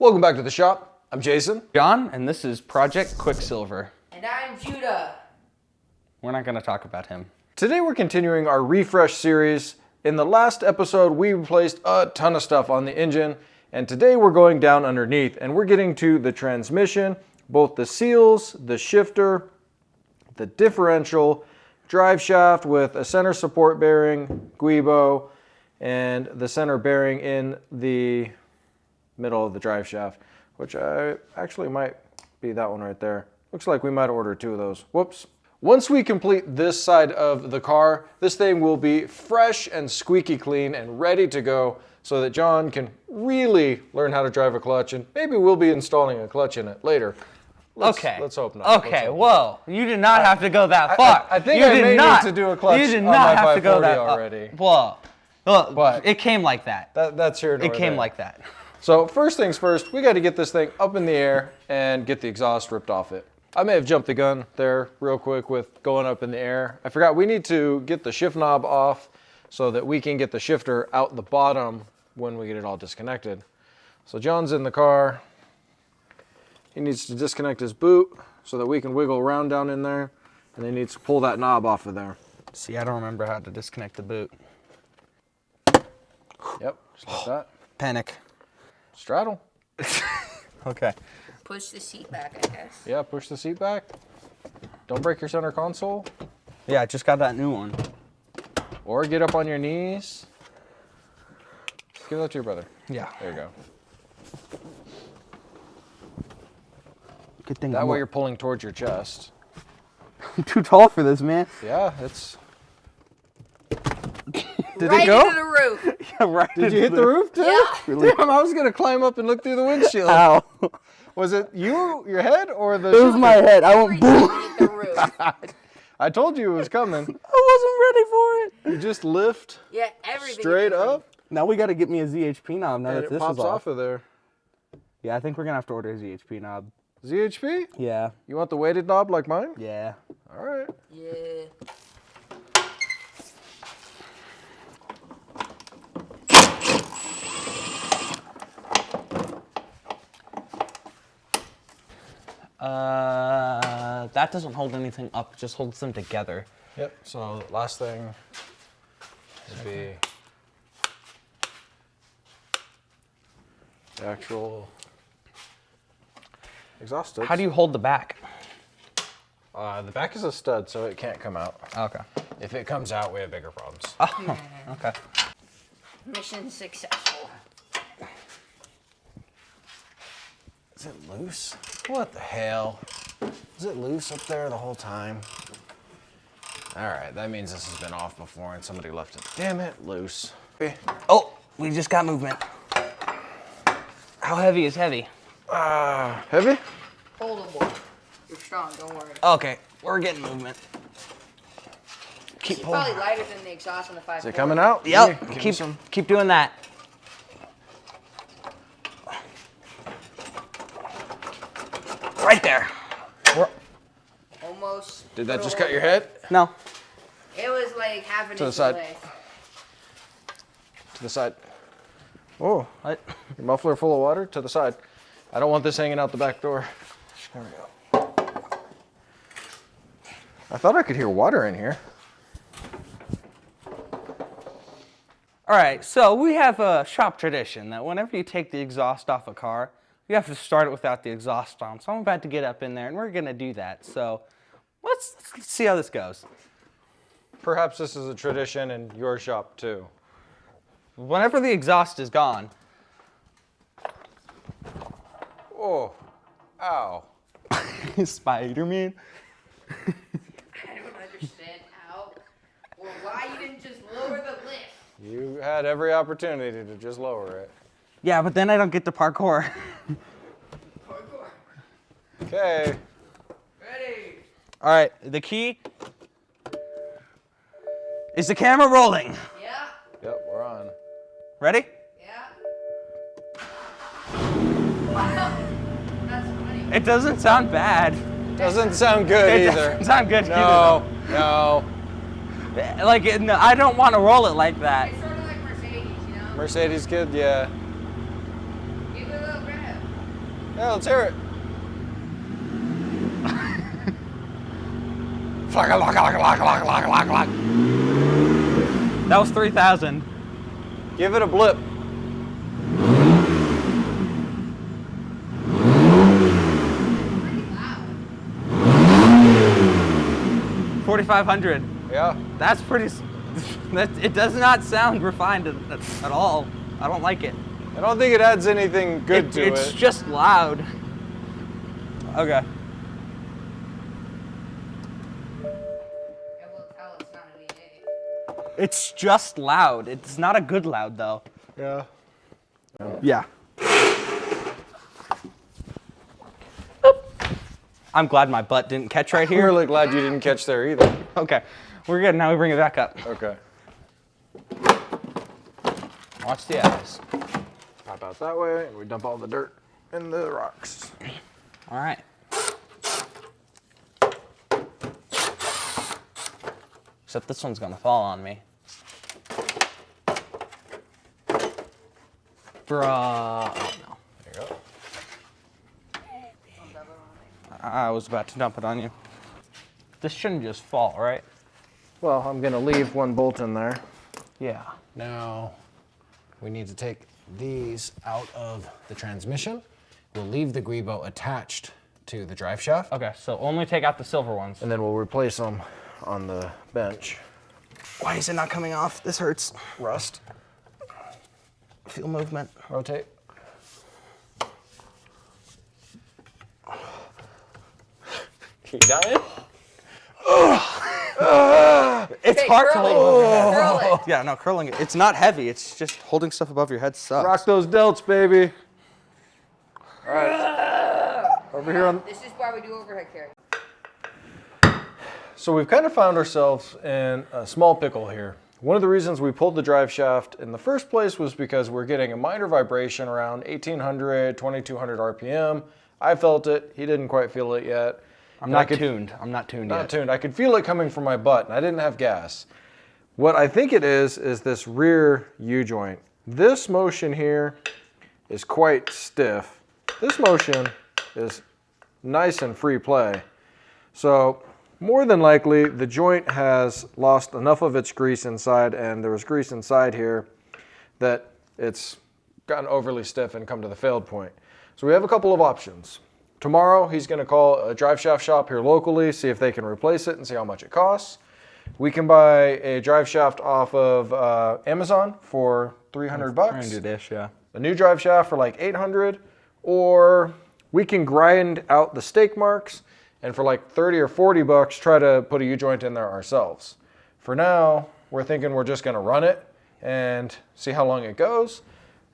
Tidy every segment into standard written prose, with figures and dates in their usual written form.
Welcome back to the shop. I'm Jason. John, and this is Project Quicksilver. And I'm Judah. We're not going to talk about him. Today we're continuing our refresh series. In the last episode, we replaced a ton of stuff on the engine, and today we're going down underneath, and we're getting to the transmission, both the seals, the shifter, the differential, drive shaft with a center support bearing, guibo, and the center bearing in the middle of the drive shaft, which actually might be that one right there. Looks like we might order two of those. Whoops. Once we complete this side of the car, this thing will be fresh and squeaky clean and ready to go so that John can really learn how to drive a clutch, and maybe we'll be installing a clutch in it later. Let's hope not. Okay, whoa. You did not have to go that far. I think I may need to do a clutch on my 540 already. Whoa. But it came like that. That's here nor It came there. like that. So first things first, we got to get this thing up in the air and get the exhaust ripped off it. I may have jumped the gun there real quick with going up in the air. I forgot we need to get the shift knob off so that we can get the shifter out the bottom when we get it all disconnected. So John's in the car. He needs to disconnect his boot so that we can wiggle around down in there, and he needs to pull that knob off of there. See, I don't remember how to disconnect the boot. Yep, just like that. Panic. Straddle. Okay. Push the seat back, I guess. Yeah, push the seat back. Don't break your center console. Yeah, I just got that new one. Or get up on your knees. Give that to your brother. Yeah. There you go. Good thing That way you're pulling towards your chest. I'm too tall for this, man. Yeah, it's... Did right it go? into the roof. Yeah, right. Did you hit the roof too? Yeah. Damn, I was gonna climb up and look through the windshield. Ow. Was it your head or the... It was my head. I went boom. Hit the roof. I told you it was coming. I wasn't ready for it. You just lift Yeah, everything. straight up Now we got to get me a ZHP knob now and that it this pops is off of there. Yeah, I think we're going to have to order a ZHP knob. ZHP? Yeah. You want the weighted knob like mine? Yeah. All right. Yeah. That doesn't hold anything up, it just holds them together. Yep, so last thing would be the actual exhaust tips. How do you hold the back? The back is a stud, so it can't come out. Okay. If it comes out, we have bigger problems. Oh, okay. Mission successful. Is it loose? What the hell? Is it loose up there the whole time? All right, that means this has been off before and somebody left it. Damn it, loose. Oh, we just got movement. How heavy is heavy? Heavy? Holdable. You're strong, don't worry. Okay, we're getting movement. Keep It's pulling. probably lighter than the exhaust on the 540. Is it coming out? Yep, Give me some. keep doing that. Right there. Almost. Did that just cut your head? No. It was like half an To the inch side. away. To the side. Oh, What? your muffler full of water? To the side. I don't want this hanging out the back door. There we go. I thought I could hear water in here. All right, so we have a shop tradition that whenever you take the exhaust off a car, you have to start it without the exhaust on. So I'm about to get up in there, and we're going to do that. So let's see how this goes. Perhaps this is a tradition in your shop too. Whenever the exhaust is gone, Oh, ow. Spider-Man. I don't understand how or why you didn't just lower the lift. You had every opportunity to just lower it. Yeah, but then I don't get to parkour. Parkour. Okay. Ready. All right, the key is the camera rolling. Yeah. Yep, we're on. Ready? Yeah. Wow. That's funny. It doesn't sound bad. Doesn't sound good It either. doesn't sound good No, no. either. Like, no, I don't want to roll it like that. It's sort of like Mercedes, you know? Mercedes kid, yeah. Give it a little grab. Yeah, let's hear it. That was 3,000. Give it a blip. Pretty loud. 4,500. Yeah. That's pretty. It does not sound refined at all. I don't like it. I don't think it adds anything good to it. It's just loud. Okay. I will tell it's not an E8. It's just loud. It's not a good loud though. Yeah. Yeah. I'm glad my butt didn't catch right I'm here. really glad you didn't catch there either. Okay, we're good. Now we bring it back up. Okay. Watch the eyes. Pop out that way, and we dump all the dirt in the rocks. All right. Except this one's gonna fall on me. Bruh. Oh, no. There you go. I was about to dump it on you. This shouldn't just fall, right? Well, I'm gonna leave one bolt in there. Yeah. Now, we need to take these out of the transmission. We'll leave the Grebo attached to the drive shaft. Okay, so only take out the silver ones. And then we'll replace them on the bench. Why is it not coming off? This hurts. Rust. Feel movement. Rotate. You dying? It's Hey, hard to curl it. hold above your head. Curl it. Yeah, no, curling it. It's not heavy. It's just holding stuff above your head sucks. Rock those delts, baby. All right. Over here on. This is why we do overhead carry. So we've kind of found ourselves in a small pickle here. One of the reasons we pulled the drive shaft in the first place was because we're getting a minor vibration around 1800, 2200 RPM. I felt it. He didn't quite feel it yet. I'm not tuned. I'm not tuned Not yet. tuned. I could feel it coming from my butt, and I didn't have gas. What I think it is this rear U-joint. This motion here is quite stiff. This motion is nice and free play. So more than likely, the joint has lost enough of its grease inside, and there was grease inside here, that it's gotten overly stiff and come to the failed point. So we have a couple of options. Tomorrow, he's going to call a drive shaft shop here locally, see if they can replace it and see how much it costs. We can buy a drive shaft off of Amazon for 300 bucks. Trying to do this, yeah. A new drive shaft for like 800, or we can grind out the stake marks and for like 30 or 40 bucks try to put a U-joint in there ourselves. For now, we're thinking we're just going to run it and see how long it goes,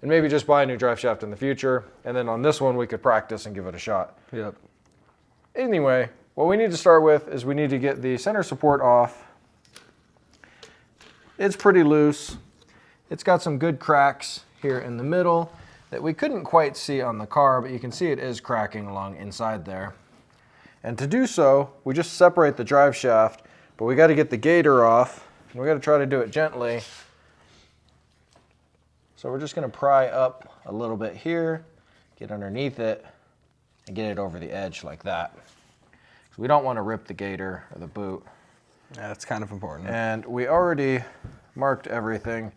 and maybe just buy a new drive shaft in the future, and then on this one we could practice and give it a shot. Yep. Anyway, what we need to start with is we need to get the center support off. It's pretty loose. It's got some good cracks here in the middle that we couldn't quite see on the car, but you can see it is cracking along inside there. And to do so, we just separate the drive shaft, but we got to get the gator off, and we got to try to do it gently. So we're just going to pry up a little bit here, get underneath it, and get it over the edge like that. So we don't want to rip the gator or the boot. Yeah, that's kind of important. And we already marked everything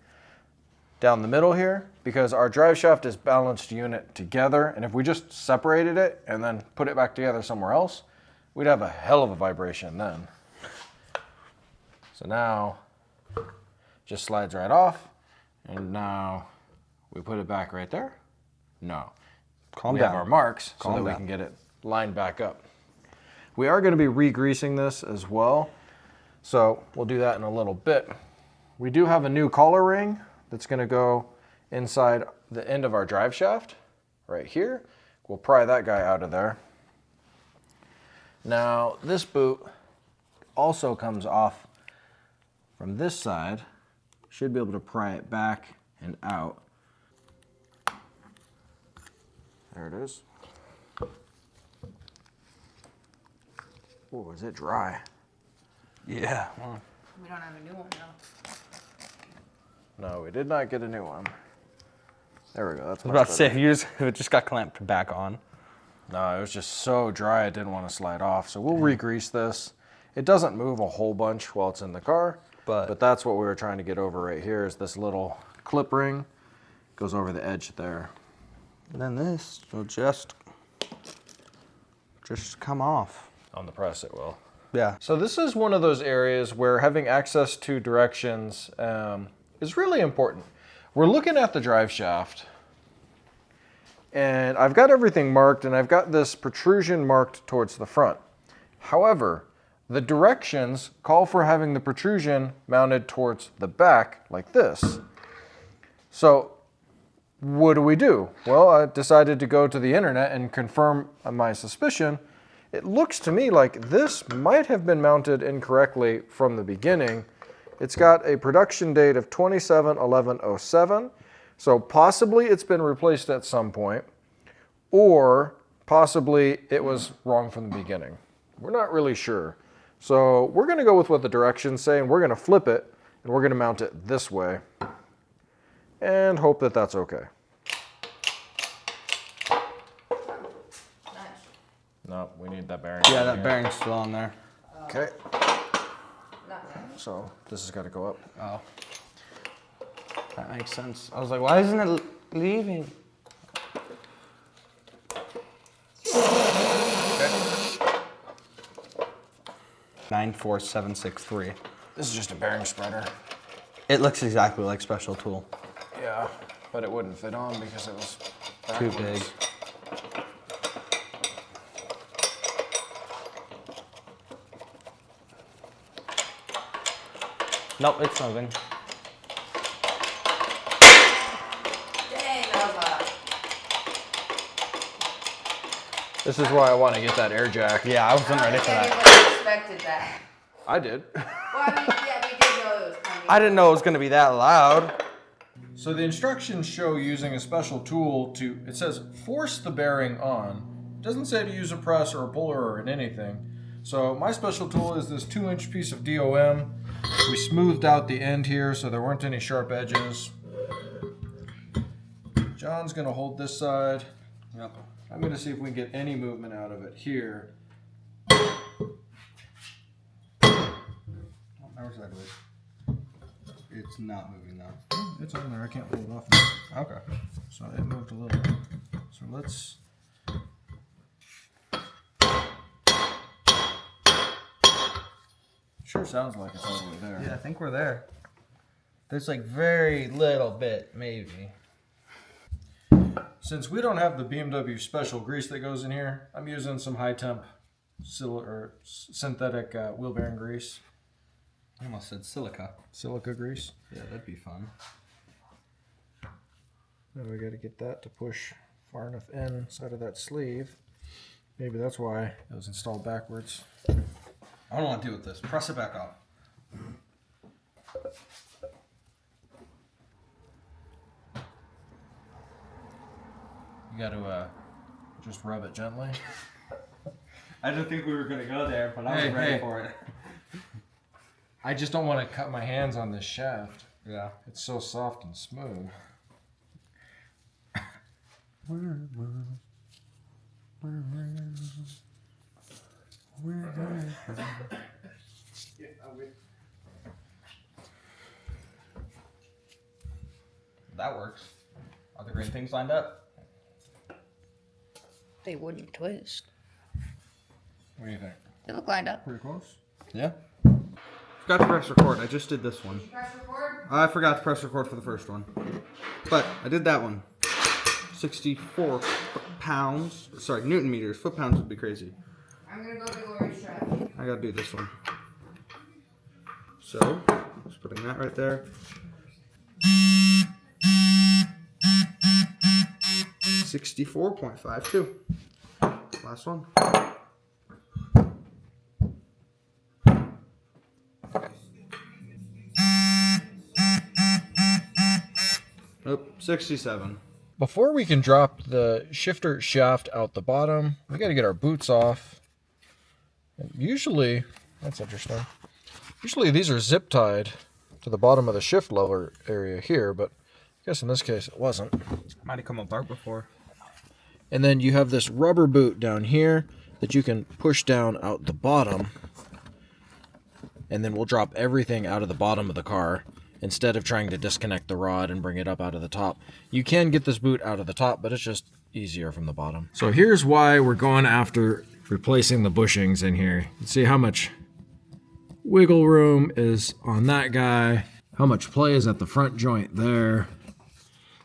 down the middle here because our drive shaft is balanced unit together, and if we just separated it and then put it back together somewhere else, we'd have a hell of a vibration then. So now, just slides right off, and now we put it back right there. No. Calm we down. have our marks so Calm that we down. can get it lined back up. We are going to be re-greasing this as well, so we'll do that in a little bit. We do have a new collar ring that's going to go inside the end of our drive shaft right here. We'll pry that guy out of there. Now this boot also comes off from this side. Should be able to pry it back and out. There it is. Oh, is it dry? Yeah. We don't have a new one though. No, we did not get a new one. There we go. That's I was about to say, if it just got clamped back on. No, it was just so dry it didn't want to slide off. So we'll re-grease this. It doesn't move a whole bunch while it's in the car, but that's what we were trying to get over right here is this little clip ring goes over the edge there. And then this will just come off. On the press it will. Yeah. So this is one of those areas where having access to directions is really important. We're looking at the drive shaft, and I've got everything marked, and I've got this protrusion marked towards the front. However, the directions call for having the protrusion mounted towards the back like this. So what do? Well, I decided to go to the internet and confirm my suspicion. It looks to me like this might have been mounted incorrectly from the beginning. It's got a production date of 27/11/07, so possibly it's been replaced at some point, or possibly it was wrong from the beginning. We're not really sure. So we're going to go with what the directions say, and we're going to flip it, and we're going to mount it this way, and hope that that's okay. No, we need that bearing. Yeah, that bearing's still on there. Okay. So this has got to go up. Oh. That makes sense. I was like, why isn't it leaving? Okay. 94763. This is just a bearing spreader. It looks exactly like Special Tool. Yeah, but it wouldn't fit on because it was Too backwards. big. Nope, it's moving. Dang, Nova. This is why I want to get that air jack. Yeah, I wasn't ready I for don't think that. anybody expected that. I did. Well, I mean, yeah, we did know it was coming. I didn't know it was gonna be that loud. So the instructions show using a special tool to, it says force the bearing on. It doesn't say to use a press or a puller or anything. So my special tool is this 2-inch piece of DOM. We smoothed out the end here so there weren't any sharp edges. John's gonna hold this side. Yep. I'm gonna see if we can get any movement out of it here. Where's that with? It's not moving now. It's on there, I can't pull it off. Okay. So it moved a little bit. So let's. Sure sounds like it's all the way there. Yeah, I think we're there. There's like very little bit, maybe. Since we don't have the BMW special grease that goes in here, I'm using some high temp synthetic wheel bearing grease. I almost said silica. Silica grease. Yeah, that'd be fun. Now we got to get that to push far enough inside of that sleeve. Maybe that's why it was installed backwards. I don't want to deal with this. Press it back off. You got to just rub it gently. I didn't think we were gonna go there, but I was ready for it. I just don't want to cut my hands on this shaft. Yeah. It's so soft and smooth. That works. Are the green things lined up? They wouldn't twist. What do you think? They look lined up. Pretty close? Yeah. Forgot to press record. I just did this one. Press record. I forgot to press record for the first one. But I did that one. 64 pounds. Sorry, Newton meters. Foot pounds would be crazy. I'm gonna go to Glory Strap. I gotta do this one. So, just putting that right there. 64.52. Last one. Nope, 67. Before we can drop the shifter shaft out the bottom, we got to get our boots off. And usually, that's interesting. Usually these are zip tied to the bottom of the shift lever area here, but I guess in this case it wasn't. Might have come apart before. And then you have this rubber boot down here that you can push down out the bottom. And then we'll drop everything out of the bottom of the car instead of trying to disconnect the rod and bring it up out of the top. You can get this boot out of the top, but it's just easier from the bottom. So here's why we're going after replacing the bushings in here. You see how much wiggle room is on that guy, how much play is at the front joint there.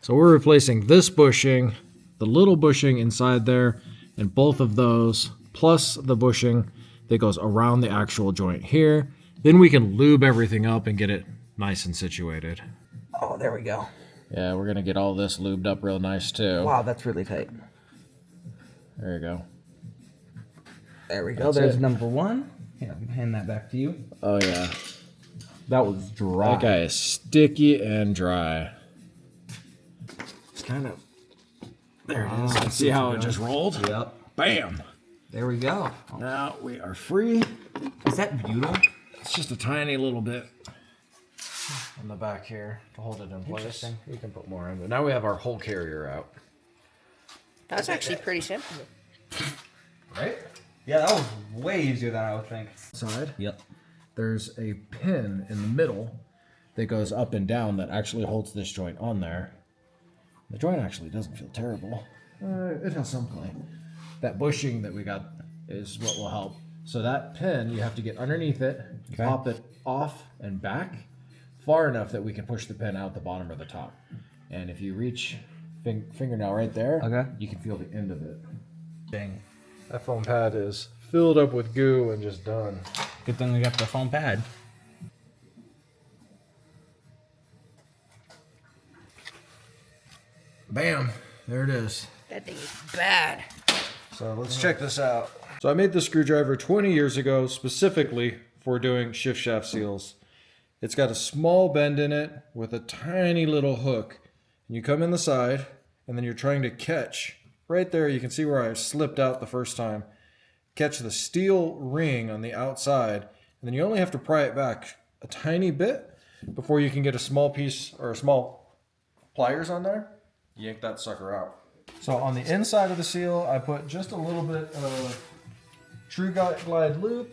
So we're replacing this bushing, the little bushing inside there, and both of those, plus the bushing that goes around the actual joint here. Then we can lube everything up and get it nice and situated. Oh, there we go. Yeah, we're gonna get all this lubed up real nice too. Wow, that's really tight. There you go. There we go. That's There's it. number one. Here, I'm gonna hand that back to you. Oh yeah. That was dry. That guy is sticky and dry. It's kind of... There it is. See how it just rolled? Yep. Bam! There we go. Now we are free. Is that butyl? It's just a tiny little bit on the back here to hold it in place. Interesting. You can put more in, but now we have our whole carrier out. That's actually pretty simple. Right? Yeah, that was way easier than I would think. Side. Yep. There's a pin in the middle that goes up and down that actually holds this joint on there. The joint actually doesn't feel terrible. It has some play. That bushing that we got is what will help. So that pin, you have to get underneath it, pop it off and back far enough that we can push the pin out the bottom or the top. And if you reach fingernail right there, Okay. you can feel the end of it. Dang. That foam pad is filled up with goo and just done. Good thing we got the foam pad. Bam, there it is. That thing is bad. So let's check this out. So I made this screwdriver 20 years ago specifically for doing shift shaft seals. It's got a small bend in it with a tiny little hook. And you come in the side and then you're trying to catch. Right there you can see where I slipped out the first time. Catch the steel ring on the outside, and then you only have to pry it back a tiny bit before you can get a small piece or a small pliers on there. Yank that sucker out. So on the inside of the seal, I put just a little bit of True Glide lube.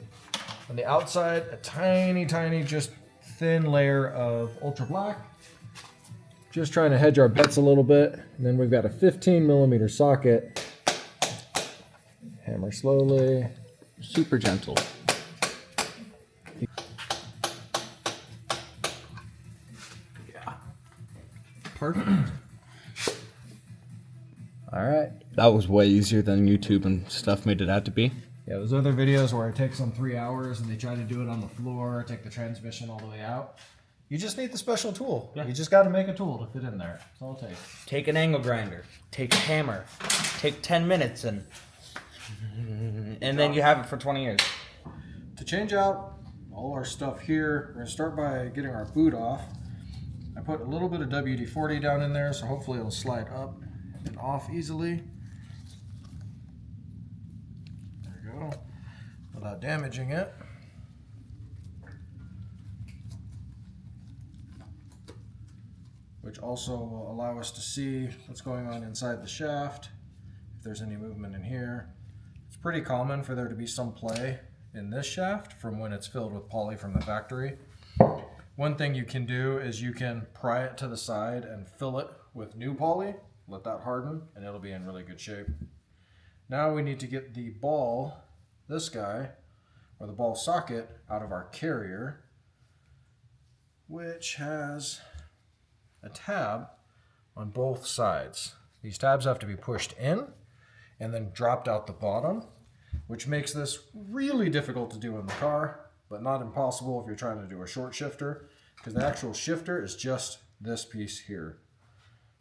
On the outside, a tiny, just thin layer of Ultra Black. Just trying to hedge our bets a little bit. And then we've got a 15mm socket. Hammer slowly. Super gentle. Yeah. Perfect. All right. That was way easier than YouTube and stuff made it out to be. Yeah, those other videos where it takes them 3 hours and they try to do it on the floor, take the transmission all the way out. You just need the special tool. Yeah. You just got to make a tool to fit in there. That's all it takes. Take an angle grinder. Take a hammer. Take 10 minutes and then you have it for 20 years. To change out all our stuff here, we're going to start by getting our boot off. I put a little bit of WD-40 down in there, so hopefully it'll slide up and off easily. There we go. Without damaging it. Which also will allow us to see what's going on inside the shaft, if there's any movement in here. It's pretty common for there to be some play in this shaft from when it's filled with poly from the factory. One thing you can do is you can pry it to the side and fill it with new poly, let that harden, and it'll be in really good shape. Now we need to get the ball, this guy, or the ball socket, out of our carrier, which has a tab on both sides. These tabs have to be pushed in and then dropped out the bottom, which makes this really difficult to do in the car, but not impossible if you're trying to do a short shifter, because the actual shifter is just this piece here.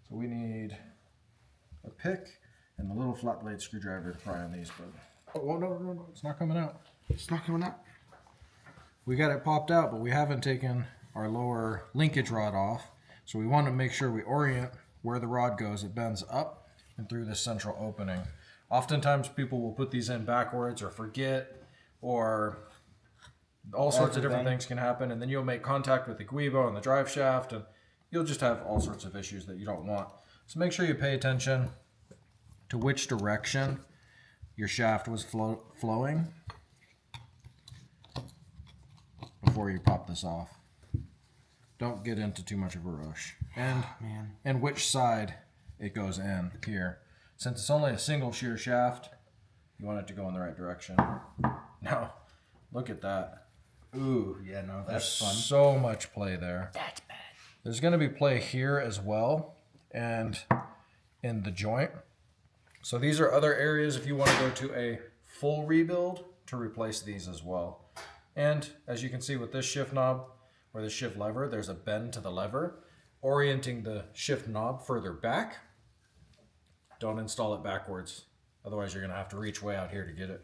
So we need a pick and a little flat blade screwdriver to pry on these, but oh no, it's not coming out. It's not coming out. We got it popped out, but we haven't taken our lower linkage rod off. So we want to make sure we orient where the rod goes. It bends up and through this central opening. Oftentimes people will put these in backwards or forget, or all sorts of different things can happen, and then you'll make contact with the guibo and the drive shaft, and you'll just have all sorts of issues that you don't want. So make sure you pay attention. to which direction your shaft was flowing before you pop this off. Don't get into too much of a rush. And which side it goes in here. Since it's only a single shear shaft, you want it to go in the right direction. Now, look at that. Ooh, yeah, no, that's fun. So much play there. That's bad. There's going to be play here as well, and in the joint. So these are other areas if you want to go to a full rebuild to replace these as well. And as you can see with this shift knob or the shift lever, there's a bend to the lever, orienting the shift knob further back. Don't install it backwards. Otherwise, you're going to have to reach way out here to get it.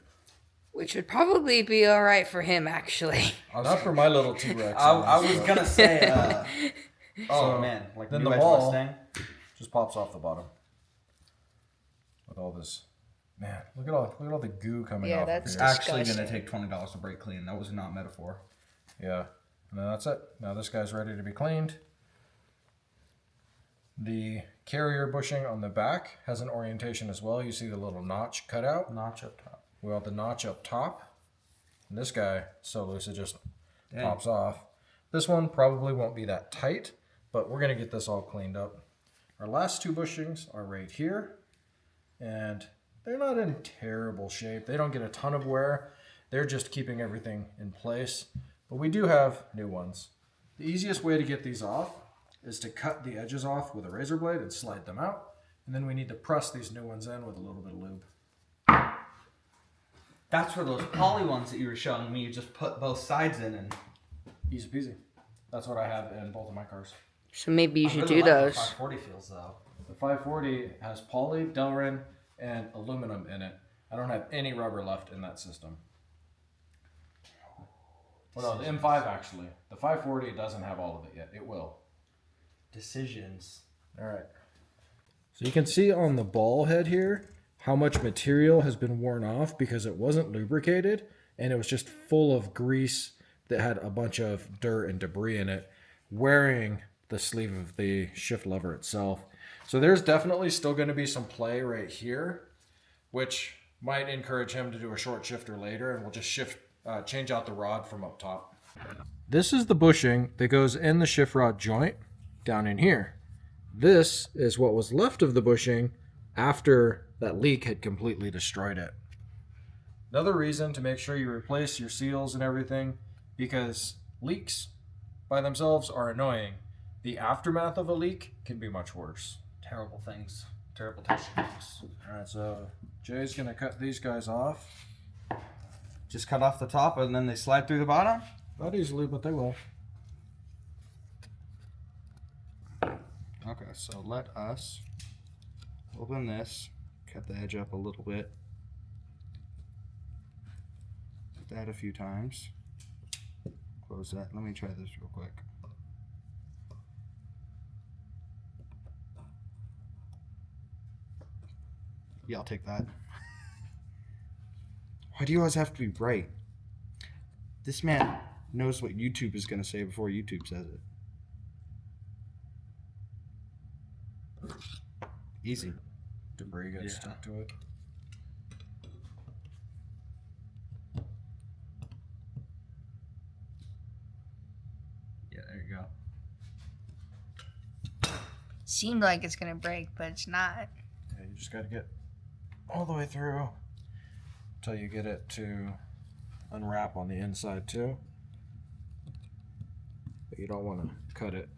Which would probably be all right for him, actually. Not for my little T-Rex. I was going to say, oh man, like then the the New ball Mustang. just pops off the bottom. With all this, man, look at all the goo coming Yeah, off. that's of here. Actually going to disgusting. take $20 to brake clean. That was not metaphor. Yeah, and then that's it. Now this guy's ready to be cleaned. The carrier bushing on the back has an orientation as well. You see the little notch cut out. Notch up top. We want the notch up top. And this guy, so loose, it just pops off. This one probably won't be that tight, but we're going to get this all cleaned up. Our last two bushings are right here, and they're not in terrible shape. They don't get a ton of wear. They're just keeping everything in place. But we do have new ones. The easiest way to get these off is to cut the edges off with a razor blade and slide them out. And then we need to press these new ones in with a little bit of lube. That's for those poly ones that you were showing me. You just put both sides in and... Easy peasy. That's what I have in both of my cars. So maybe you I should really do like those. The 540 feels though. The 540 has poly, Delrin, and aluminum in it. I don't have any rubber left in that system. Well, no, the M5 actually. The 540 doesn't have all of it yet. It will. Decisions. All right. So you can see on the ball head here how much material has been worn off because it wasn't lubricated and it was just full of grease that had a bunch of dirt and debris in it, wearing the sleeve of the shift lever itself. So there's definitely still going to be some play right here, which might encourage him to do a short shifter later, and we'll just change out the rod from up top. This is the bushing that goes in the shift rod joint down in here. This is what was left of the bushing after that leak had completely destroyed it. Another reason to make sure you replace your seals and everything, because leaks by themselves are annoying. The aftermath of a leak can be much worse. Terrible things. Terrible things. All right, so Jay's gonna cut these guys off. Just cut off the top and then they slide through the bottom? Not easily, but they will. Okay, so let us open this, cut the edge up a little bit. Hit that a few times. Close that. Let me try this real quick. Yeah, I'll take that. Why do you always have to be right? This man knows what YouTube is going to say before YouTube says it. Easy. Debris gets Yeah. stuck to it. Yeah, there you go. Seemed like it's gonna break, but it's not. Yeah, you just gotta get all the way through until you get it to unwrap on the inside too. But you don't want to cut it.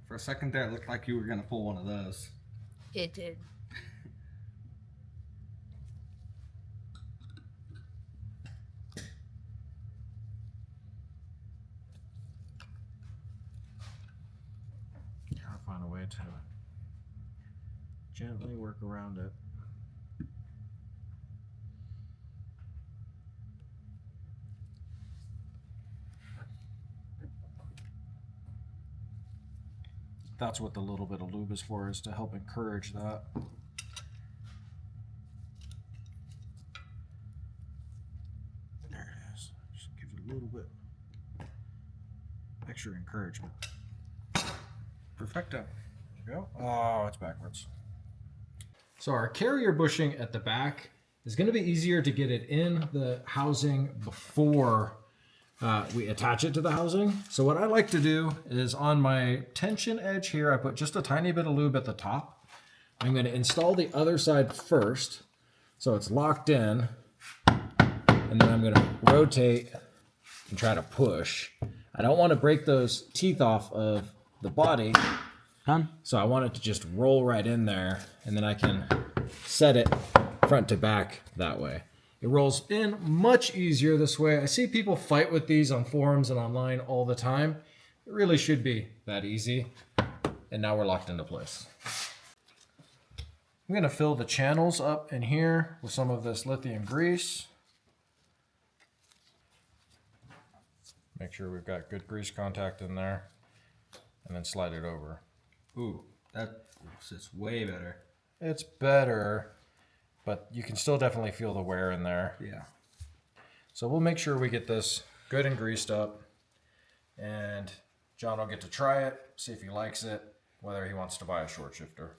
For a second there, it looked like you were going to pull one of those. It did. Gotta find a way to gently work around it. That's what the little bit of lube is for, is to help encourage that. There it is. Just give it a little bit extra encouragement. Perfecto. There we go. Oh, it's backwards. So our carrier bushing at the back is going to be easier to get it in the housing before we attach it to the housing. So what I like to do is on my tension edge here, I put just a tiny bit of lube at the top. I'm going to install the other side first, so it's locked in, and then I'm going to rotate and try to push. I don't want to break those teeth off of the body, so I want it to just roll right in there, and then I can set it front to back that way. It rolls in much easier this way. I see people fight with these on forums and online all the time. It really should be that easy. And now we're locked into place. I'm gonna fill the channels up in here with some of this lithium grease. Make sure we've got good grease contact in there, and then slide it over. Ooh, that's way better. It's better, but you can still definitely feel the wear in there. Yeah. So we'll make sure we get this good and greased up, and John will get to try it, see if he likes it, whether he wants to buy a short shifter.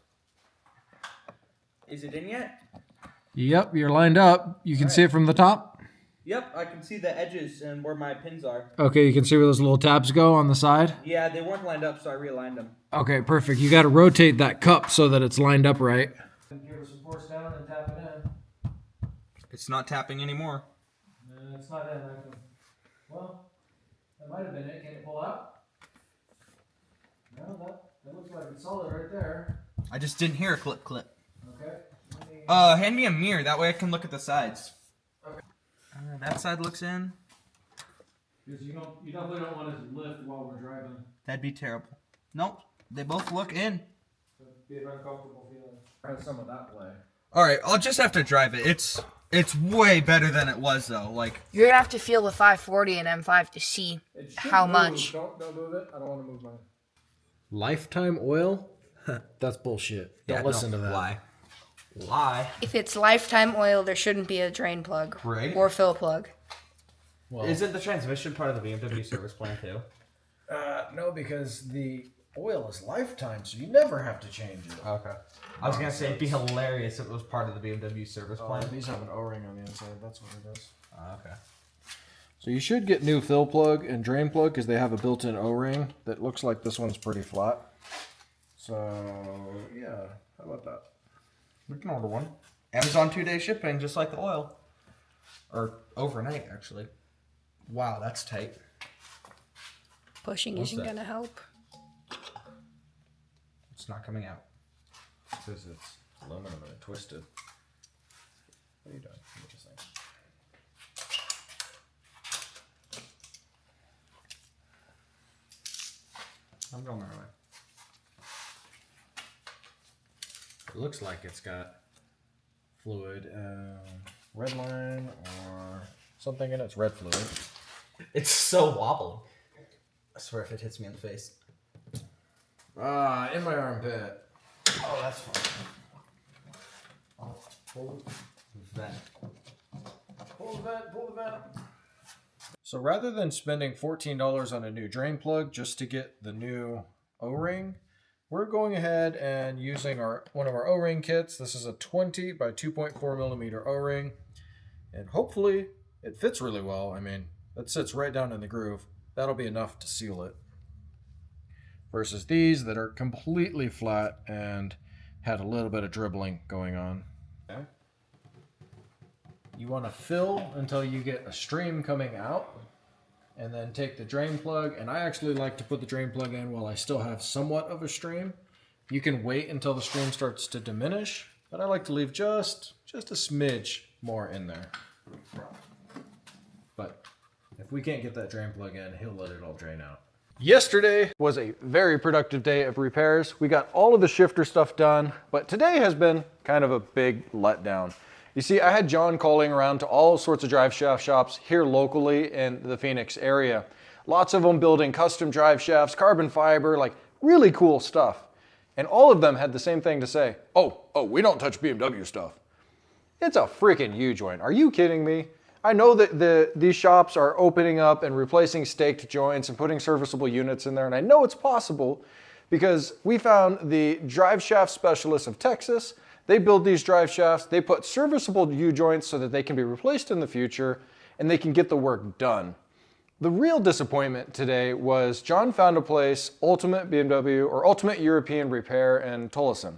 Is it in yet? Yep, you're lined up. You can see it from the top? Yep, I can see the edges and where my pins are. Okay, you can see where those little tabs go on the side? Yeah, they weren't lined up, so I realigned them. Okay, perfect. You got to rotate that cup so that it's lined up right. Give it some force down and tap it in. It's not tapping anymore. It's not in. Well, that might have been it. Can it pull out? No, that looks like it's solid right there. I just didn't hear a clip. Okay. Hand me a mirror. That way I can look at the sides. Okay. That side looks in. Because you definitely don't want it to lift while we're driving. That'd be terrible. Nope, they both look in. Be an uncomfortable feeling. Try some of that play. All right, I'll just have to drive it. It's way better than it was though. Like You're gonna have to feel the 540 and M5 to see how much. Don't move it. I don't want to move mine. Lifetime oil? That's bullshit. Don't listen to that. Lie. If it's lifetime oil, there shouldn't be a drain plug Right. or fill plug. Well, Isn't the transmission part of the BMW service plan too? no, because the oil is lifetime, so you never have to change it. Okay. I was gonna say it'd be hilarious if it was part of the BMW service plan. These have an O-ring on the inside. That's what it is. Okay. So you should get new fill plug and drain plug because they have a built-in O-ring that looks like this one's pretty flat. So yeah, how about that? We can order one. Amazon 2-day shipping, just like the oil. Or overnight, actually. Wow, that's tight. Pushing What's isn't that? gonna help. It's not coming out. Because it's aluminum and twisted. What are you doing? Interesting. I'm going my way. It looks like it's got fluid, red line or something in it. It's red fluid. It's so wobbly. I swear if it hits me in the face. In my armpit. Oh, that's fine. Oh, pull the vent. Pull the vent. So rather than spending $14 on a new drain plug just to get the new O-ring, we're going ahead and using one of our O-ring kits. This is a 20 by 2.4 millimeter O-ring, and hopefully it fits really well. I mean, it sits right down in the groove. That'll be enough to seal it. Versus these that are completely flat and had a little bit of dribbling going on. Okay. You want to fill until you get a stream coming out, and then take the drain plug, and I actually like to put the drain plug in while I still have somewhat of a stream. You can wait until the stream starts to diminish, but I like to leave just a smidge more in there. But if we can't get that drain plug in, he'll let it all drain out. Yesterday was a very productive day of repairs. We got all of the shifter stuff done, but today has been kind of a big letdown. You see, I had John calling around to all sorts of drive shaft shops here locally in the Phoenix area. Lots of them building custom drive shafts, carbon fiber, like really cool stuff. And all of them had the same thing to say. Oh, we don't touch BMW stuff. It's a freaking U-joint. Are you kidding me? I know that these shops are opening up and replacing staked joints and putting serviceable units in there, and I know it's possible because we found the Driveshaft specialists of Texas. They build these drive shafts, they put serviceable U-joints so that they can be replaced in the future and they can get the work done. The real disappointment today was John found a place, Ultimate BMW or Ultimate European Repair in Tolleson.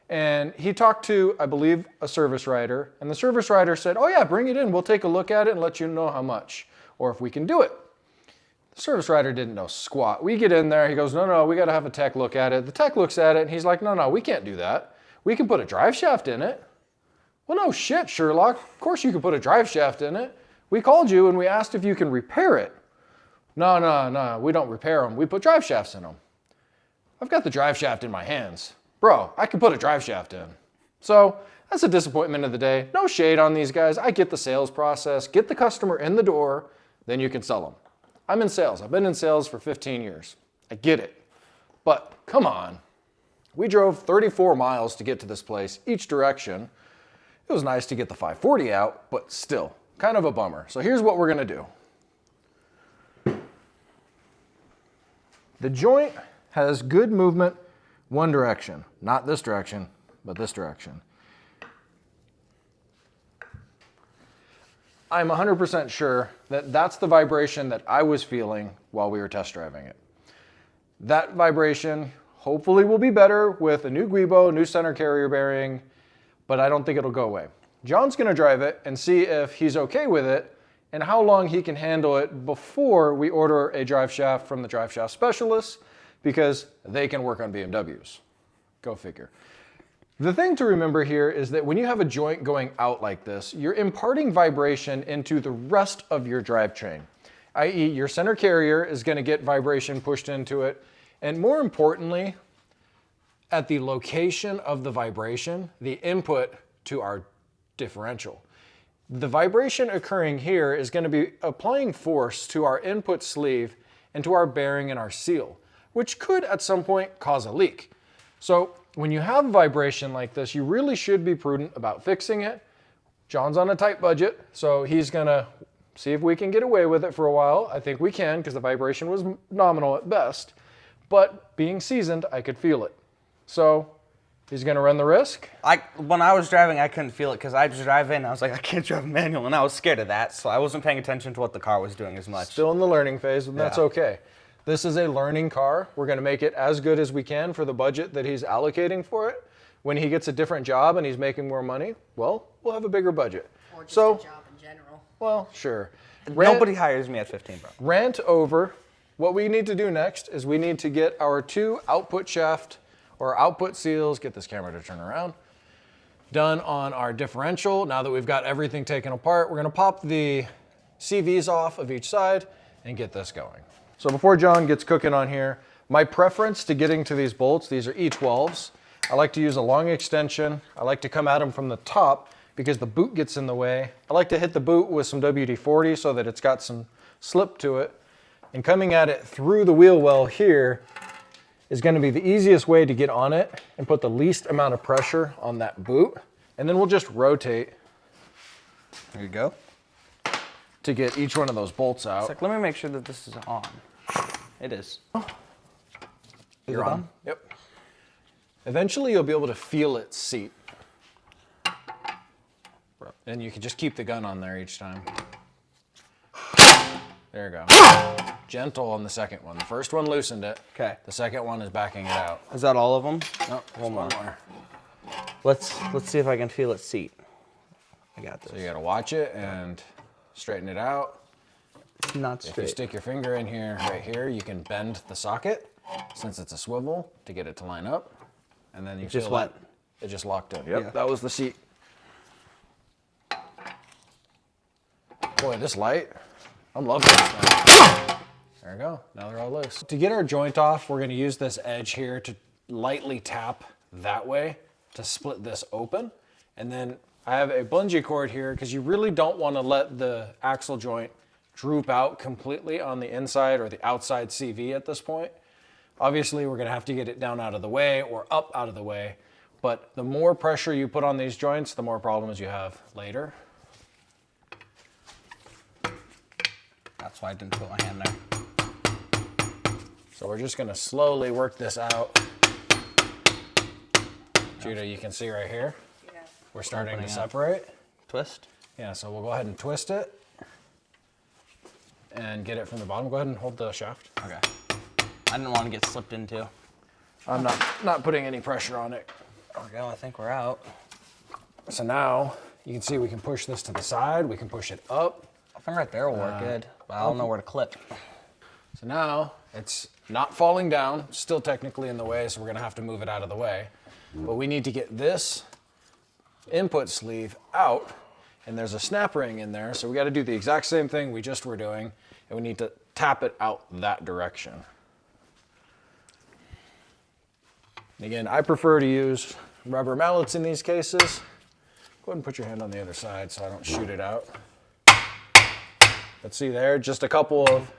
And he talked to, I believe, a service writer, and the service writer said, oh yeah, bring it in, we'll take a look at it and let you know how much, or if we can do it. The service writer didn't know squat. We get in there, he goes, no, we gotta have a tech look at it. The tech looks at it and he's like, no, we can't do that. We can put a drive shaft in it. Well, no shit, Sherlock. Of course you can put a drive shaft in it. We called you and we asked if you can repair it. No, we don't repair them. We put drive shafts in them. I've got the drive shaft in my hands. Bro, I can put a drive shaft in. So that's a disappointment of the day. No shade on these guys. I get the sales process. Get the customer in the door, then you can sell them. I'm in sales. I've been in sales for 15 years. I get it. But come on. We drove 34 miles to get to this place, each direction. It was nice to get the 540 out, but still, kind of a bummer. So here's what we're gonna do. The joint has good movement one direction, not this direction, but this direction. I'm 100% sure that that's the vibration that I was feeling while we were test driving it. That vibration hopefully will be better with a new guibo, new center carrier bearing, but I don't think it'll go away. John's gonna drive it and see if he's okay with it and how long he can handle it before we order a drive shaft from the drive shaft specialists, because they can work on BMWs. Go figure. The thing to remember here is that when you have a joint going out like this, you're imparting vibration into the rest of your drivetrain, i.e. your center carrier is gonna get vibration pushed into it, and more importantly, at the location of the vibration, the input to our differential. The vibration occurring here is going to be applying force to our input sleeve and to our bearing and our seal, which could at some point cause a leak. So when you have vibration like this, you really should be prudent about fixing it. John's on a tight budget, so he's going to see if we can get away with it for a while. I think we can, because the vibration was nominal at best. But being seasoned, I could feel it. So he's going to run the risk. When I was driving, I couldn't feel it because I just drive in. I was like, I can't drive a manual, and I was scared of that, so I wasn't paying attention to what the car was doing as much. Still in the learning phase, and that's okay. This is a learning car. We're going to make it as good as we can for the budget that he's allocating for it. When he gets a different job and he's making more money, well, we'll have a bigger budget. Or just a job in general. Well, sure. Nobody hires me at 15, bro. Rant over. What we need to do next is we need to get our two output shaft or output seals, get this camera to turn around, done on our differential. Now that we've got everything taken apart, we're gonna pop the CVs off of each side and get this going. So before John gets cooking on here, my preference to getting to these bolts, these are E12s. I like to use a long extension. I like to come at them from the top because the boot gets in the way. I like to hit the boot with some WD-40 so that it's got some slip to it. And coming at it through the wheel well here is going to be the easiest way to get on it and put the least amount of pressure on that boot. And then we'll just rotate. There you go. To get each one of those bolts out. It's like, let me make sure that this is on. It is. You're on? Yep. Eventually you'll be able to feel it seat. And you can just keep the gun on there each time. There you go. Gentle on the second one. The first one loosened it. Okay. The second one is backing it out. Is that all of them? No, one more. Let's see if I can feel it seat. I got this. So you gotta watch it and straighten it out. It's not If you straight. stick your finger in here, right here, you can bend the socket, since it's a swivel, to get it to line up. And then you just feel went. It just locked in. Yep, Yeah. that was the seat. Boy, this light, I'm loving this thing. There we go, now they're all loose. To get our joint off, we're gonna use this edge here to lightly tap that way to split this open. And then I have a bungee cord here because you really don't wanna let the axle joint droop out completely on the inside or the outside CV at this point. Obviously, we're gonna have to get it down out of the way or up out of the way, but the more pressure you put on these joints, the more problems you have later. That's why I didn't put my hand there. So we're just gonna slowly work this out. Judah, you can see right here, Yeah. we're starting to Opening up. separate. Twist. Yeah, so we'll go ahead and twist it and get it from the bottom. Go ahead and hold the shaft. Okay. I didn't want to get slipped into. I'm not putting any pressure on it. There we go. I think we're out. So now you can see we can push this to the side. We can push it up. I think right there will work good, but I don't know where to clip. So now it's not falling down, still technically in the way, so we're gonna have to move it out of the way. But we need to get this input sleeve out, and there's a snap ring in there, so we gotta do the exact same thing we just were doing, and we need to tap it out that direction. And again, I prefer to use rubber mallets in these cases. Go ahead and put your hand on the other side so I don't shoot it out. Let's see there, just a couple of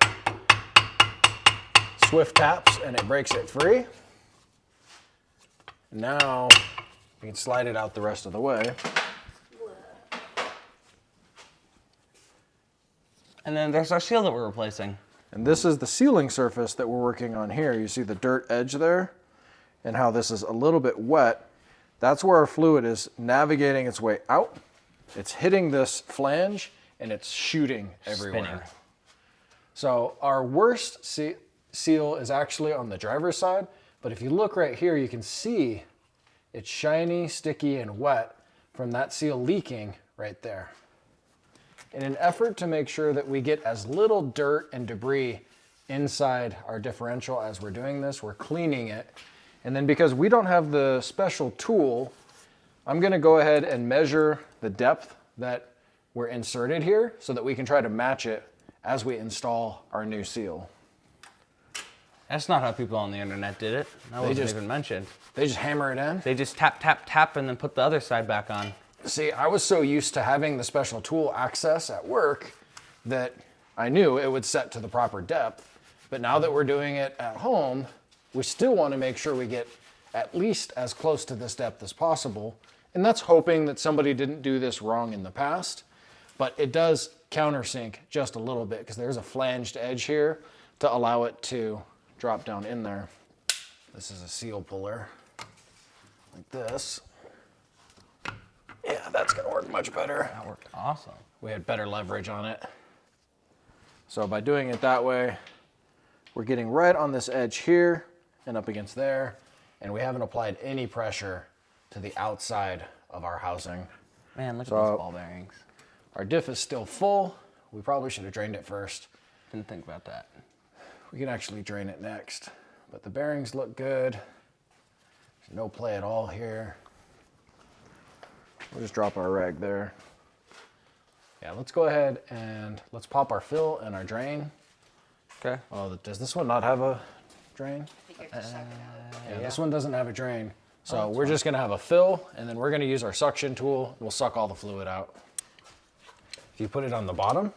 swift taps and it breaks it free. Now we can slide it out the rest of the way. And then there's our seal that we're replacing. And this is the sealing surface that we're working on here. You see the dirt edge there and how this is a little bit wet. That's where our fluid is navigating its way out. It's hitting this flange and it's shooting everywhere. Spinning. So our worst seal is actually on the driver's side, but if you look right here, you can see it's shiny, sticky, and wet from that seal leaking right there. In an effort to make sure that we get as little dirt and debris inside our differential as we're doing this, we're cleaning it. And then because we don't have the special tool, I'm gonna go ahead and measure the depth that we're inserted here so that we can try to match it as we install our new seal. That's not how people on the internet did it. That wasn't just- even mentioned. They just hammer it in. They just tap, tap, tap, and then put the other side back on. See, I was so used to having the special tool access at work that I knew it would set to the proper depth. But now that we're doing it at home, we still want to make sure we get at least as close to this depth as possible. And that's hoping that somebody didn't do this wrong in the past. But it does countersink just a little bit because there's a flanged edge here to allow it to drop down in there. This is a seal puller like this. Yeah, that's gonna work much better. That worked awesome. We had better leverage on it. So by doing it that way, we're getting right on this edge here and up against there, and we haven't applied any pressure to the outside of our housing. Man, look at So- those ball bearings. Our diff is still full. We probably should have drained it first. Didn't think about that. We can actually drain it next, but the bearings look good. There's no play at all here. We'll just drop our rag there. Yeah, let's go ahead and let's pop our fill and our drain. Okay. Oh, does this one not have a drain? I think you have to suck it out. Yeah, this one doesn't have a drain. So we're just gonna have a fill, and then we're gonna use our suction tool. We'll suck all the fluid out. If you put it on the bottom,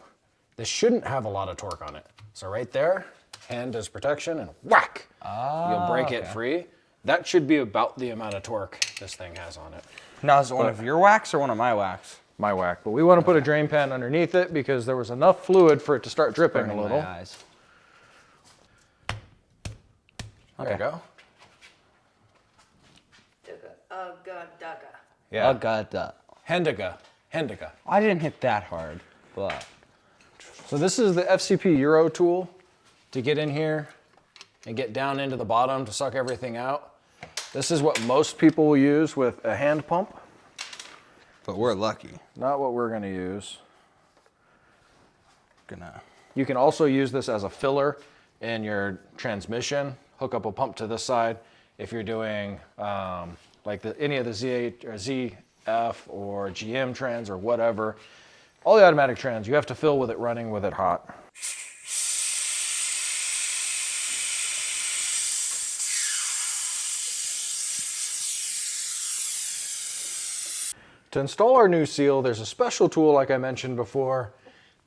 this shouldn't have a lot of torque on it. So right there, hand does protection, and whack! You'll break it free. That should be about the amount of torque this thing has on it. Now, is it one of your wax or one of my wax? My whack. But we want to put a drain pan underneath it because there was enough fluid for it to start dripping a Burning little. my eyes. There you go. Dugga. Yeah. Got that. Hendiga. I didn't hit that hard, but So this is the FCP Euro tool. To get in here and get down into the bottom to suck everything out. This is what most people will use with a hand pump. we're lucky. Not what we're going to use. Gonna. You can also use this as a filler in your transmission. Hook up a pump to this side if you're doing like any of the Z8 or ZF or GM trans or whatever. All the automatic trans, you have to fill with it running with it hot. To install our new seal, there's a special tool, like I mentioned before,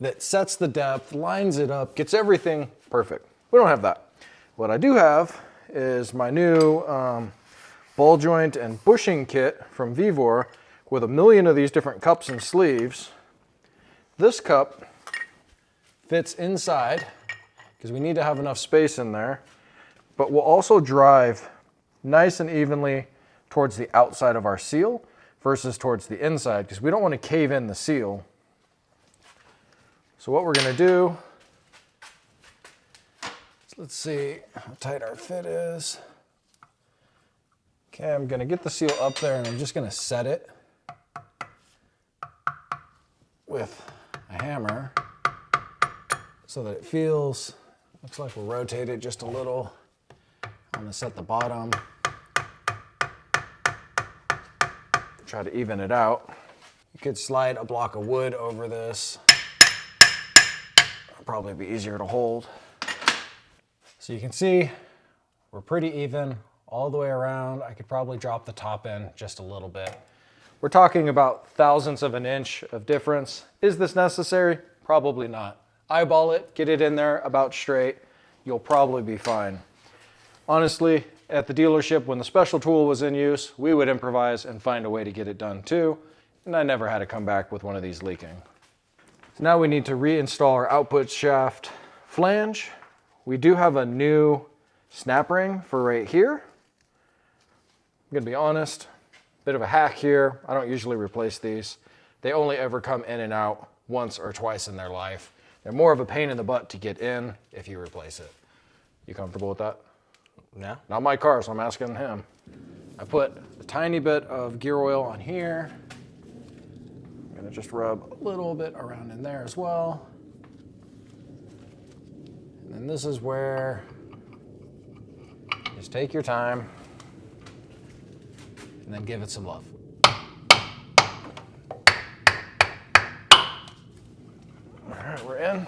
that sets the depth, lines it up, gets everything perfect. We don't have that. What I do have is my new ball joint and bushing kit from Vevor with 1 million of these different cups and sleeves. This cup fits inside because we need to have enough space in there, but will also drive nice and evenly towards the outside of our seal versus towards the inside because we don't want to cave in the seal. So what we're going to do, let's see how tight our fit is. Okay, I'm going to get the seal up there and I'm just going to set it with a hammer so that it feels, looks like we'll rotate it just a little. I'm going to set the bottom. Try to even it out. You could slide a block of wood over this. It'll probably be easier to hold. So you can see we're pretty even all the way around. I could probably drop the top end just a little bit. We're talking about thousandths of an inch of difference. Is this necessary? Probably not. Eyeball it, get it in there about straight. You'll probably be fine. Honestly, at the dealership, when the special tool was in use, we would improvise and find a way to get it done too. And I never had to come back with one of these leaking. So now we need to reinstall our output shaft flange. We do have a new snap ring for right here. I'm gonna be honest, bit of a hack here. I don't usually replace these. They only ever come in and out once or twice in their life. They're more of a pain in the butt to get in if you replace it. You comfortable with that? No. Not my car, so I'm asking him. I put a tiny bit of gear oil on here. I'm gonna just rub a little bit around in there as well. And then this is where, just take your time and then give it some love. All right, we're in.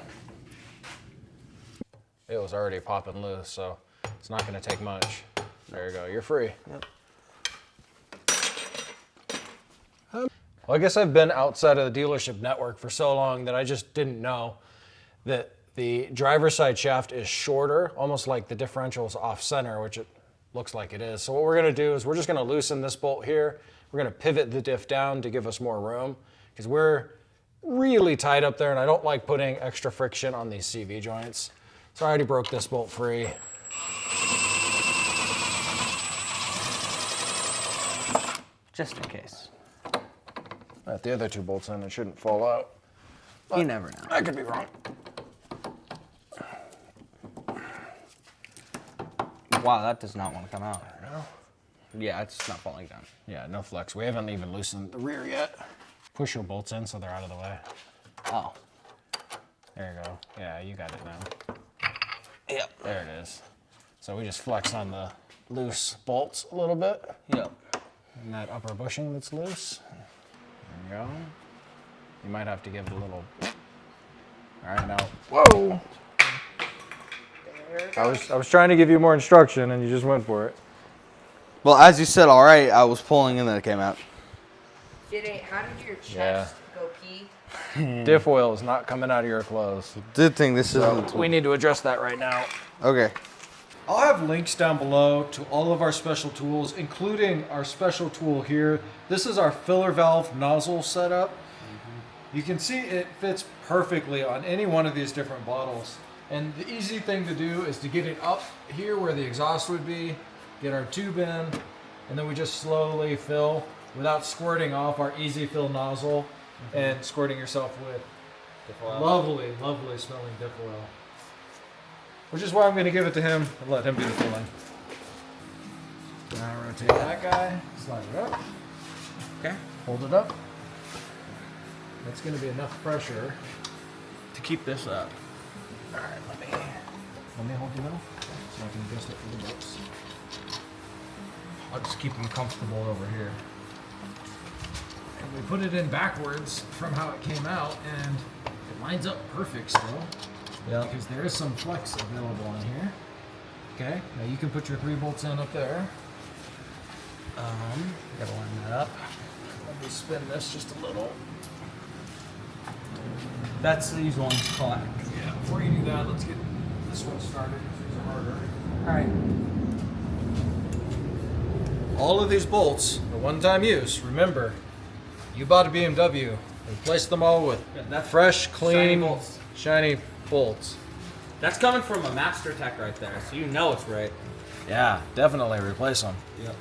It was already popping loose, so it's not gonna take much. There you go, you're free. Yep. Well, I guess I've been outside of the dealership network for so long that I just didn't know that the driver's side shaft is shorter, almost like the differential is off center, which it looks like it is. So what we're gonna do is we're just gonna loosen this bolt here. We're gonna pivot the diff down to give us more room because we're really tight up there and I don't like putting extra friction on these CV joints. So I already broke this bolt free. Just in case. At the other two bolts in, it shouldn't fall out. You never know. I could be wrong. Wow, that does not want to come out. No. Yeah, it's not falling down. Yeah, no flex. We haven't even loosened the rear yet. Push your bolts in so they're out of the way. Oh. There you go. Yeah, you got it now. Yep. There it is. So we just flex on the loose bolts a little bit. Yep. And that upper bushing that's loose. There you go. You might have to give it a little. All right, now. Whoa! I was trying to give you more instruction and you just went for it. Well, as you said, all right, I was pulling and then it came out. How did your chest Yeah. go pee? Diff oil is not coming out of your clothes. Good thing this So isn't. we need to address that right now. Okay. I'll have links down below to all of our special tools, including our special tool here. This is our filler valve nozzle setup. You can see it fits perfectly on any one of these different bottles. And the easy thing to do is to get it up here where the exhaust would be, get our tube in, and then we just slowly fill without squirting off our easy fill nozzle and squirting yourself with lovely, lovely smelling diff oil. Which is why I'm going to give it to him and let him do the filling. Now rotate that guy, slide it up. Okay. Hold it up. That's going to be enough pressure. To keep this up. All right, let me hold you now so I can adjust it for the bolts. I'll just keep them comfortable over here. And we put it in backwards from how it came out, and it lines up perfect still. Yeah. Because there is some flex available on here. Okay, now you can put your 3 bolts in up there. Gotta line that up. Let me spin this just a little. That's these ones caught. Yeah, before you do that, let's get this one started. These are harder. All right. All of these bolts are one-time use. Remember, you bought a BMW. Replace them all with Yeah, that's fresh, clean, shiny bolts. shiny bolts. That's coming from a Master Tech right there, so you know it's right. Yeah, definitely replace them. Yep.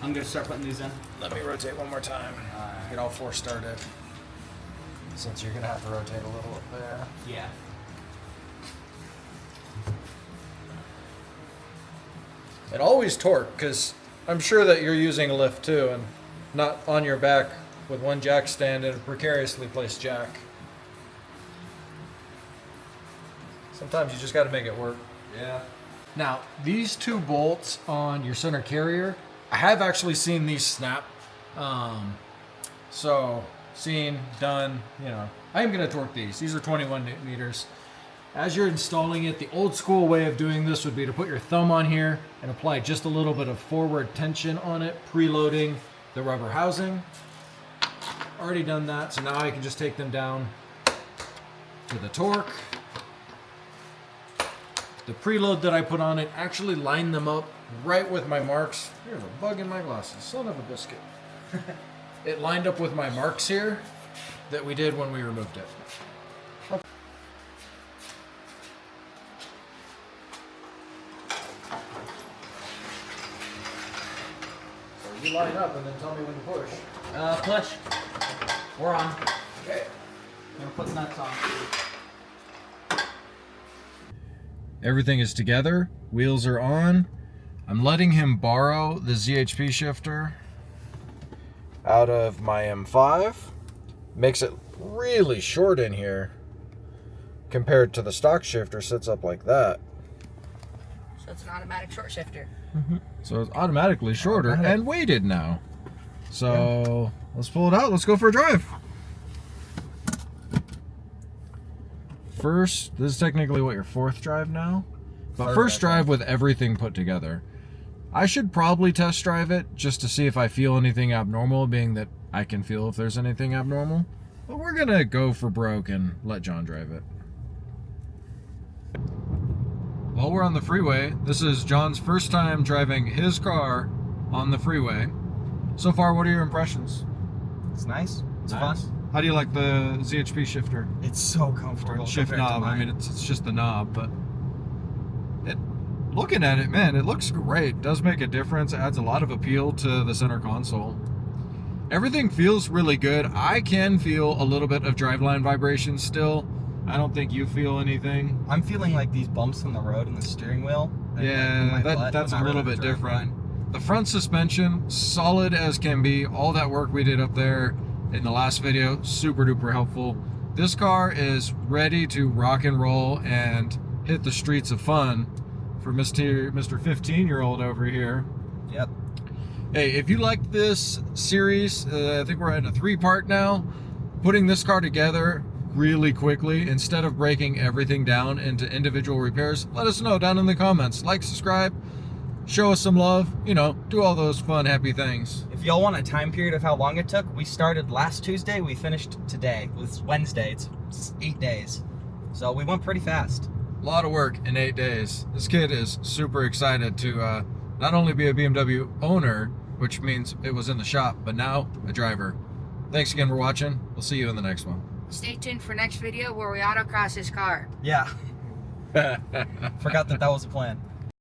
I'm gonna start putting these in. Let me rotate one more time. Get all four started. Since you're gonna have to rotate a little up there. Yeah. And always torque, because I'm sure that you're using a lift too, and not on your back with one jack stand and a precariously placed jack. Sometimes you just got to make it work. Yeah. Now, these two bolts on your center carrier, I have actually seen these snap. So, seen, done, you know. I am going to torque these. These are 21 Newton meters. As you're installing it, the old school way of doing this would be to put your thumb on here and apply just a little bit of forward tension on it, preloading the rubber housing. Already done that, so now I can just take them down to the torque. The preload that I put on it actually lined them up right with my marks. There's a bug in my glasses, son of a biscuit. It lined up with my marks here that we did when we removed it. So you line up and then tell me when to push. Push. We're on. Okay. I'm gonna put nuts on. Everything is together, wheels are on. I'm letting him borrow the ZHP shifter out of my M5. Makes it really short in here compared to the stock shifter, sits up like that. So it's an automatic short shifter. So it's automatically shorter and weighted now. So let's pull it out, let's go for a drive. First, this is technically what, your fourth drive now? But first drive with everything put together. I should probably test drive it just to see if I feel anything abnormal, being that I can feel if there's anything abnormal. But we're gonna go for broke and let John drive it. While we're on the freeway, this is John's first time driving his car on the freeway. So far, what are your impressions? It's nice. It's Nice. fun. How do you like the ZHP shifter? It's so comfortable. Shift compared to knob. I mine. mean, it's just the knob, but looking at it, man, it looks great. It does make a difference. It adds a lot of appeal to the center console. Everything feels really good. I can feel a little bit of driveline vibration still. I don't think you feel anything. I'm feeling like these bumps in the road and the steering wheel. and Yeah, my butt that's a when I little really bit drive different. mine. The front suspension, solid as can be. All that work we did up there in the last video, super duper helpful. This car is ready to rock and roll and hit the streets of fun for Mr. 15-year-old over here. Yep. Hey, if you liked this series, I think we're in a 3-part now. Putting this car together really quickly instead of breaking everything down into individual repairs, let us know down in the comments. Like, subscribe, show us some love, you know, do all those fun, happy things. If y'all want a time period of how long it took, we started last Tuesday, we finished today. It's Wednesday, it's 8 days. So we went pretty fast. A lot of work in 8 days. This kid is super excited to not only be a BMW owner, which means it was in the shop, but now a driver. Thanks again for watching. We'll see you in the next one. Stay tuned for next video where we autocross this car. Yeah. Forgot that was a plan.